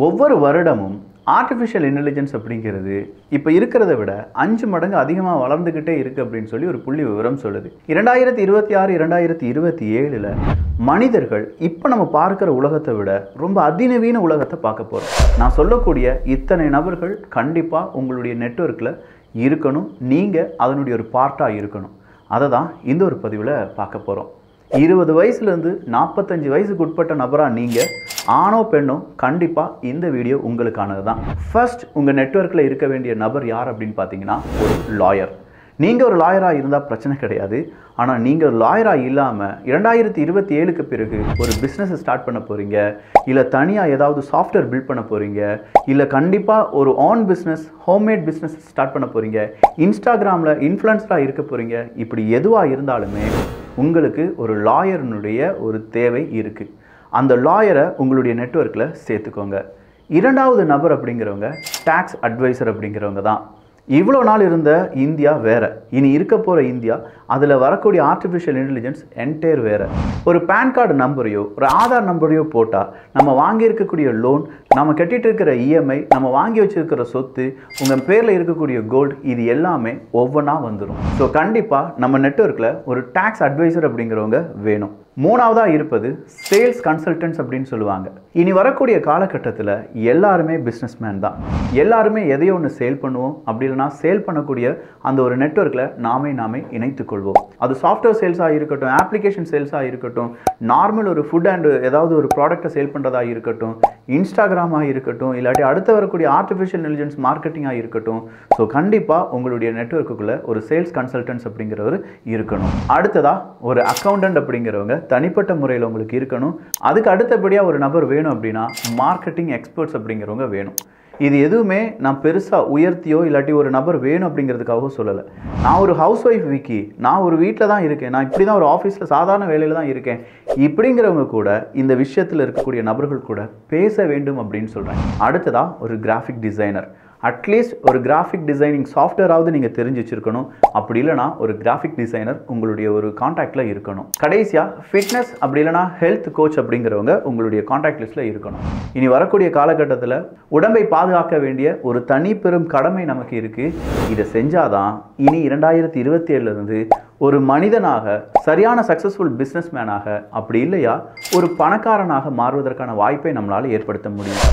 ஒவ்வொரு வருடமும் artificial intelligence அப்படிங்கிறது இப்போ இருக்கிறத விட 5 மடங்கு அதிகமாக வளர்ந்துக்கிட்டே இருக்குது அப்படின்னு சொல்லி ஒரு புள்ளி விவரம் சொல்லுது. 2026 2027 மனிதர்கள் இப்போ நம்ம பார்க்குற உலகத்தை விட ரொம்ப அதிநவீன உலகத்தை பார்க்க போகிறோம். நான் சொல்லக்கூடிய இத்தனை நபர்கள் கண்டிப்பாக உங்களுடைய நெட்வொர்க்கில் இருக்கணும். நீங்கள் அதனுடைய ஒரு பார்ட்டாக இருக்கணும். அதை தான் இந்த ஒரு பதிவில் பார்க்க போகிறோம். 20 வயசுலேருந்து 45 வயசுக்கு உட்பட்ட நபராக நீங்கள் ஆணோ பெண்ணோ கண்டிப்பாக இந்த வீடியோ உங்களுக்கானது தான். ஃபர்ஸ்ட் உங்கள் நெட்வொர்க்கில் இருக்க வேண்டிய நபர் யார் அப்படின்னு பார்த்தீங்கன்னா ஒரு லாயர். நீங்கள் ஒரு லாயராக இருந்தால் பிரச்சனை கிடையாது. ஆனால் நீங்கள் லாயராக இல்லாமல் 2027க்கு பிறகு ஒரு பிஸ்னஸை ஸ்டார்ட் பண்ண போகிறீங்க, இல்லை தனியாக ஏதாவது சாஃப்ட்வேர் பில்ட் பண்ண போகிறீங்க, இல்லை கண்டிப்பாக ஒரு on business homemade business start பண்ண போகிறீங்க, இன்ஸ்டாகிராமில் இன்ஃப்ளூயன்ஸராக இருக்க போகிறீங்க, இப்படி எதுவாக இருந்தாலுமே உங்களுக்கு ஒரு லாயர்னுடைய ஒரு தேவை இருக்குது. அந்த லாயரை உங்களுடைய நெட்வொர்க்கில் சேர்த்துக்கோங்க. இரண்டாவது நபர் அப்படிங்கிறவங்க டேக்ஸ் அட்வைசர் அப்படிங்கிறவங்க தான். இவ்வளோ நாள் இருந்த இந்தியா வேறு, இனி இருக்க போகிற இந்தியா, அதில் வரக்கூடிய ஆர்டிஃபிஷியல் இன்டெலிஜென்ஸ் என்டையர் வேறு. ஒரு பேன் கார்டு நம்பரையோ ஒரு ஆதார் நம்பரையோ போட்டால் நம்ம வாங்கியிருக்கக்கூடிய லோன், நம்ம கட்டிகிட்டு இருக்கிற இஎம்ஐ, நம்ம வாங்கி வச்சுருக்கிற சொத்து, உங்கள் பேரில் இருக்கக்கூடிய கோல்டு, இது எல்லாமே ஒவ்வொன்றா வந்துடும். ஸோ கண்டிப்பாக நம்ம நெட்வொர்க்கில் ஒரு டேக்ஸ் அட்வைசர் அப்படிங்கிறவங்க வேணும். மூணாவதாக இருப்பது சேல்ஸ் கன்சல்டன்ட்ஸ் அப்படின்னு சொல்லுவாங்க. இனி வரக்கூடிய காலகட்டத்தில் எல்லாருமே பிஸ்னஸ் மேன் தான். எல்லாருமே எதையோ ஒன்று சேல் பண்ணுவோம். அப்படி இல்லைனா சேல் பண்ணக்கூடிய அந்த ஒரு நெட்வொர்க்கில் நாமே இணைத்துக்கொள்வோம். அது சாஃப்ட்வேர் சேல்ஸாக இருக்கட்டும், அப்ளிகேஷன் சேல்ஸாக இருக்கட்டும், நார்மல் ஒரு ஃபுட் அண்ட் ஏதாவது ஒரு ப்ராடக்ட்டை சேல் பண்ணுறதா இருக்கட்டும், இன்ஸ்டாகிராமாக இருக்கட்டும், இல்லாட்டி அடுத்து வரக்கூடிய ஆர்டிஃபிஷியல் இன்டெலிஜென்ஸ் மார்க்கெட்டிங்காக இருக்கட்டும். ஸோ கண்டிப்பாக உங்களுடைய நெட்வொர்க்குள்ளே ஒரு சேல்ஸ் கன்சல்டன்ட்ஸ் அப்படிங்கிறவர் இருக்கணும். அடுத்ததாக ஒரு அக்கௌண்டன்ட் அப்படிங்கிறவங்க தனிப்பட்ட முறையில் உங்களுக்கு இருக்கணும். அதுக்கு அடுத்தபடியாக ஒரு நபர் வேணும் அப்படின்னா மார்க்கெட்டிங் எக்ஸ்பர்ட்ஸ் அப்படிங்கிறவங்க வேணும். இது எதுவுமே நான் பெருசாக உயர்த்தியோ இல்லாட்டி ஒரு நபர் வேணும் அப்படிங்கிறதுக்காகவும் சொல்லலை. நான் ஒரு ஹவுஸ் ஒய்ஃப் விக்கி, நான் ஒரு வீட்டில் தான் இருக்கேன், நான் இப்படி தான் ஒரு ஆஃபீஸில் சாதாரண வேலையில் தான் இருக்கேன், இப்படிங்கிறவங்க கூட இந்த விஷயத்தில் இருக்கக்கூடிய நபர்கள் கூட பேச வேண்டும் அப்படின்னு சொல்கிறேன். அடுத்ததாக ஒரு கிராஃபிக் டிசைனர். அட்லீஸ்ட் ஒரு கிராஃபிக் டிசைனிங் சாஃப்ட்வேராவது நீங்கள் தெரிஞ்சு வச்சுருக்கணும். அப்படி இல்லைனா ஒரு கிராஃபிக் டிசைனர் உங்களுடைய ஒரு காண்டாக்டில் இருக்கணும். கடைசியாக ஃபிட்னஸ் அப்படி இல்லைனா ஹெல்த் கோச் அப்படிங்கிறவங்க உங்களுடைய காண்டாக்ட் லிஸ்ட்டில் இருக்கணும். இனி வரக்கூடிய காலகட்டத்தில் உடம்பை பாதுகாக்க வேண்டிய ஒரு தனி பெரும் கடமை நமக்கு இருக்குது. இதை செஞ்சாதான் இனி 2027 ஒரு மனிதனாக சரியான சக்ஸஸ்ஃபுல் பிஸ்னஸ் மேனாக, அப்படி இல்லையா ஒரு பணக்காரனாக மாறுவதற்கான வாய்ப்பை நம்மளால் ஏற்படுத்த முடியும்.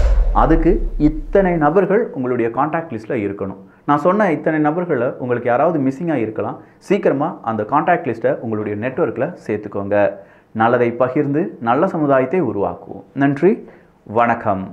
அதுக்கு இத்தனை நபர்கள் உங்களுடைய காண்டாக்ட் லிஸ்ட்டில் இருக்கணும். நான் சொன்ன இத்தனை நபர்களில் உங்களுக்கு யாராவது மிஸ்ஸிங்காக இருக்கலாம். சீக்கிரமாக அந்த காண்டாக்ட் லிஸ்ட்டை உங்களுடைய நெட்வொர்க்கில் சேர்த்துக்கோங்க. நல்லதை பகிர்ந்து நல்ல சமுதாயத்தை உருவாக்குவோம். நன்றி, வணக்கம்.